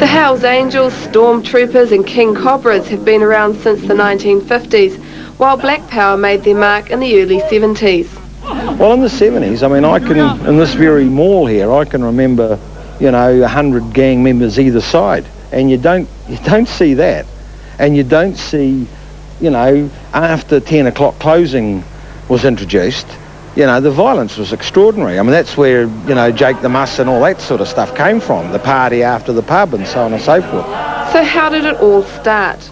The Hells Angels, Stormtroopers and King Cobras have been around since the 1950s, while Black Power made their mark in the early 70s. Well, in the 70s, I mean, in this very mall here, I can remember, 100 gang members either side, and you don't see that, and you don't see, after 10 o'clock closing was introduced, the violence was extraordinary. I mean, that's where, Jake the Muss and all that sort of stuff came from, the party after the pub and so on and so forth. So how did it all start?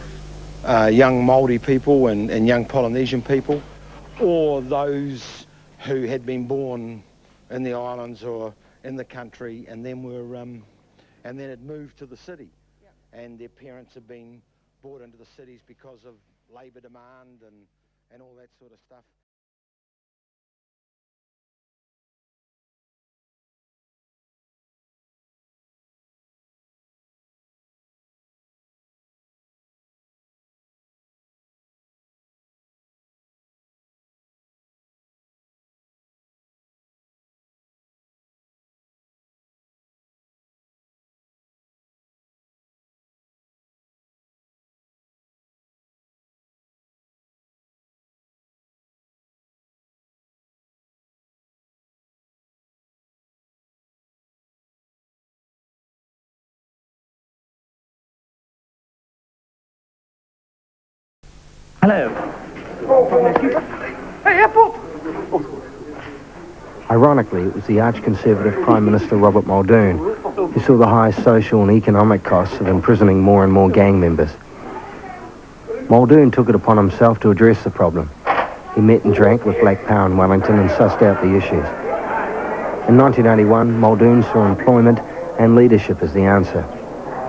Young Māori people and young Polynesian people, or those who had been born in the islands or in the country and then had moved to the city, and their parents had been brought into the cities because of labour demand and all that sort of stuff. Hello. Hey, airport! Ironically, it was the arch-conservative Prime Minister Robert Muldoon who saw the high social and economic costs of imprisoning more and more gang members. Muldoon took it upon himself to address the problem. He met and drank with Black Power in Wellington and sussed out the issues. In 1981, Muldoon saw employment and leadership as the answer.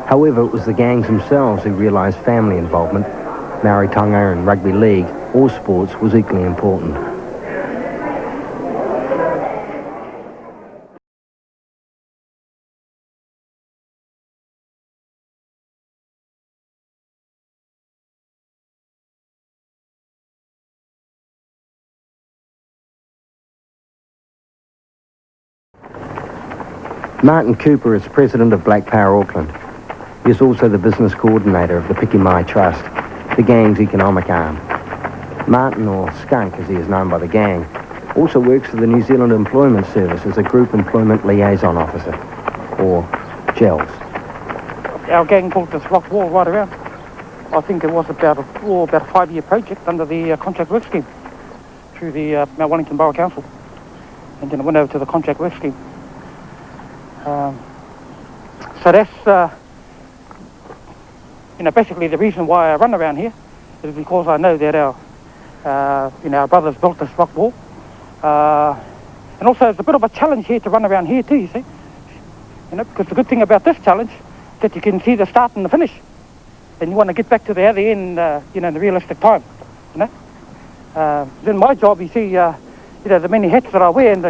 However, it was the gangs themselves who realised family involvement, Maoritanga and rugby league, or sports, was equally important. Martin Cooper is president of Black Power Auckland. He is also the business coordinator of the Piki Mai Trust, the gang's economic arm. Martin, or Skunk as he is known by the gang, also works for the New Zealand Employment Service as a Group Employment Liaison Officer, or GELS. Our gang built this rock wall right around. I think it was about a 5-year project under the contract work scheme through the Mount Wellington Borough Council. And then it went over to the contract work scheme. So that's basically the reason why I run around here is because I know that our brothers built this rock wall. And also it's a bit of a challenge here to run around here too, you see. Because the good thing about this challenge is that you can see the start and the finish. And you want to get back to the other end, in the realistic time, Then my job, you see, the many hats that I wear and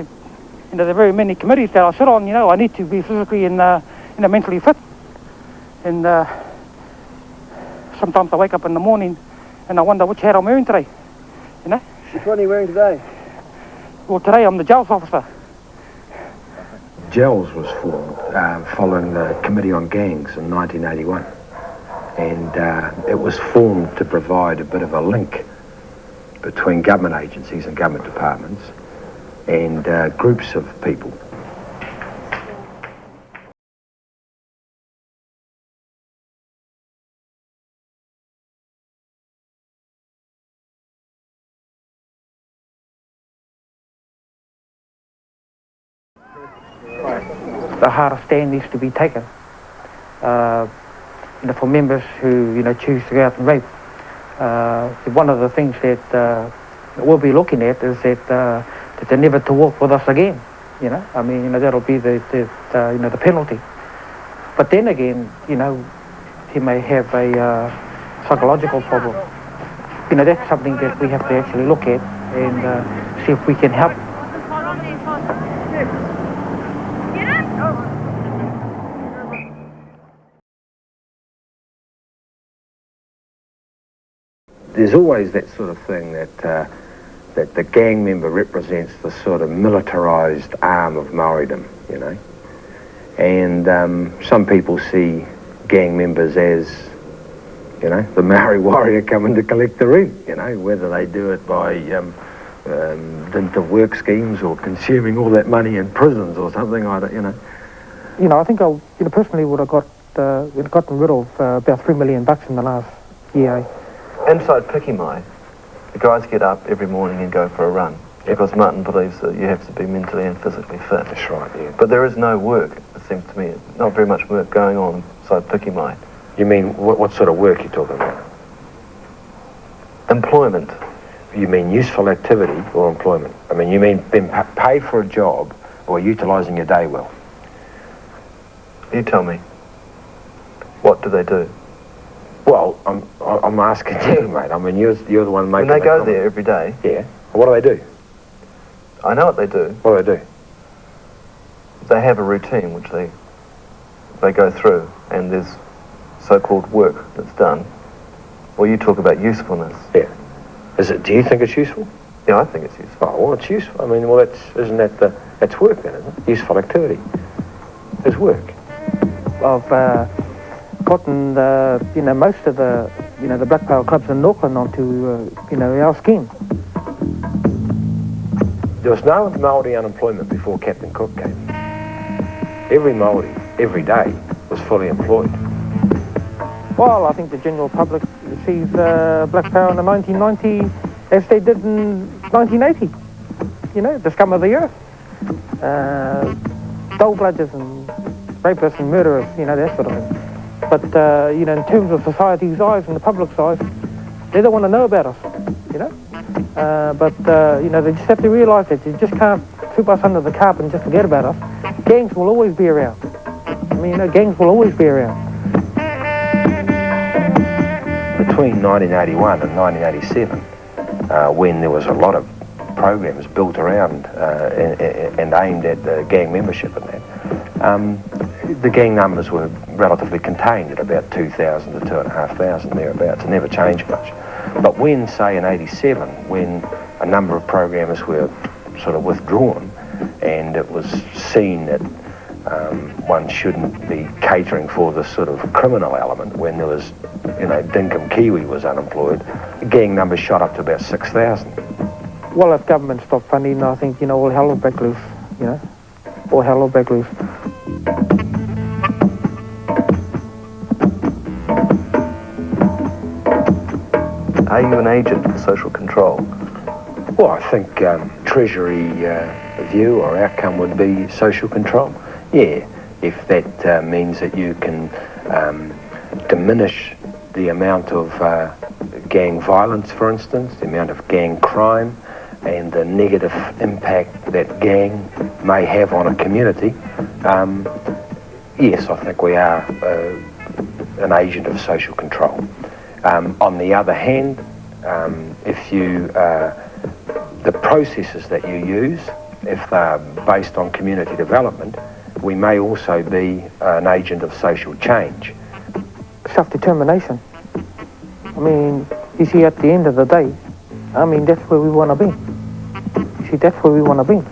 the very many committees that I sit on, I need to be physically and mentally fit. And sometimes I wake up in the morning and I wonder which hat I'm wearing today, Which one are you wearing today? Well, today I'm the GELS officer. GELS was formed following the Committee on Gangs in 1981. And it was formed to provide a bit of a link between government agencies and government departments and groups of people. The harder stand needs to be taken for members who choose to go out and rape. One of the things that we'll be looking at is that they're never to walk with us again. That'll be the penalty. But then again, he may have a psychological problem. That's something that we have to actually look at and see if we can help. There's always that sort of thing that the gang member represents the sort of militarised arm of Maoridom, And some people see gang members as, you know, the Maori warrior coming to collect the rent, you know, whether they do it by dint of work schemes or consuming all that money in prisons or something, I don't, you know. You know, I think I, personally would have gotten rid of about $3 million in the last year. Inside Piki Mai, the guys get up every morning and go for a run because Martin believes that you have to be mentally and physically fit. That's right, yeah. But there is no work, it seems to me. Not very much work going on inside Piki Mai. You mean, what sort of work you're talking about? Employment. You mean useful activity or employment? I mean, you mean being paid for a job or utilising your day well? You tell me. What do they do? Well, I'm asking you, mate. I mean, you're the one making. When they go there every day. Yeah. What do they do? I know what they do. What do they do? They have a routine which they go through, and there's so-called work that's done. Well, you talk about usefulness. Yeah. Do you think it's useful? Yeah, I think it's useful. Oh, well, it's useful. I mean, well, that's work then, isn't it? Useful activity. It's work. I've gotten most of the black power clubs in Auckland onto our scheme. There was no Māori unemployment before Captain Cook came. Every Māori, every day, was fully employed. Well, I think the general public sees black power in the 1990 as they did in 1980. You know, the scum of the earth. Dull-blooders and rapists and murderers, that sort of thing. But, in terms of society's eyes and the public's eyes, they don't want to know about us, they just have to realise that you just can't sweep us under the carpet and just forget about us. Gangs will always be around. I mean, gangs will always be around. Between 1981 and 1987, when there was a lot of programs built around and aimed at gang membership and that, the gang numbers were relatively contained at about 2,000 to 2,500 thereabouts. It never changed much. But when, say, in 87, when a number of programs were sort of withdrawn and it was seen that one shouldn't be catering for this sort of criminal element, when there was, Dinkum Kiwi was unemployed, the gang numbers shot up to about 6,000. Well, if government stopped funding, I think, all hell will break loose, all hell will break loose. Are you an agent for social control? Well, I think Treasury view or outcome would be social control. Yeah, if that means that you can diminish the amount of gang violence, for instance, the amount of gang crime, and the negative impact that gang may have on a community, yes, I think we are an agent of social control. On the other hand, if the processes that you use, if they're based on community development, we may also be an agent of social change. Self-determination. I mean, you see, at the end of the day, that's where we want to be. You see, that's where we want to be.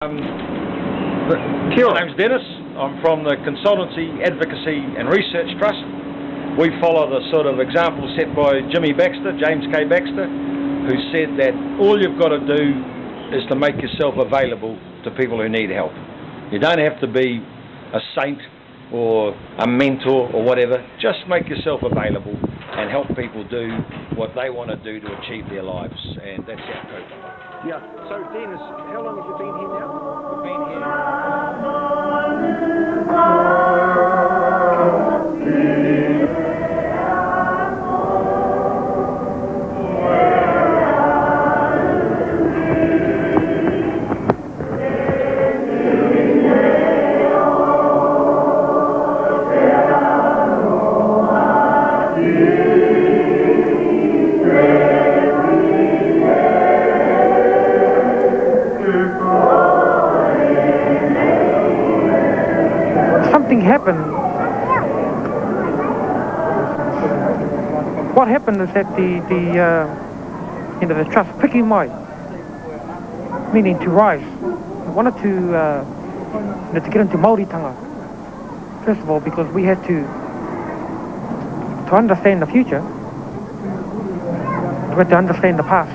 My name's Denis. I'm from the Consultancy, Advocacy and Research Trust. We follow the sort of example set by James K. Baxter, who said that all you've got to do is to make yourself available to people who need help. You don't have to be a saint or a mentor or whatever. Just make yourself available and help people do what they want to do to achieve their lives, and that's our purpose. Yeah, so Dennis, how long have you been here now? We've been Something happened. What happened is that the trust, Piki Mai, meaning to rise, wanted to get into Māori tanga. First of all, because we had to understand the future, we had to understand the past.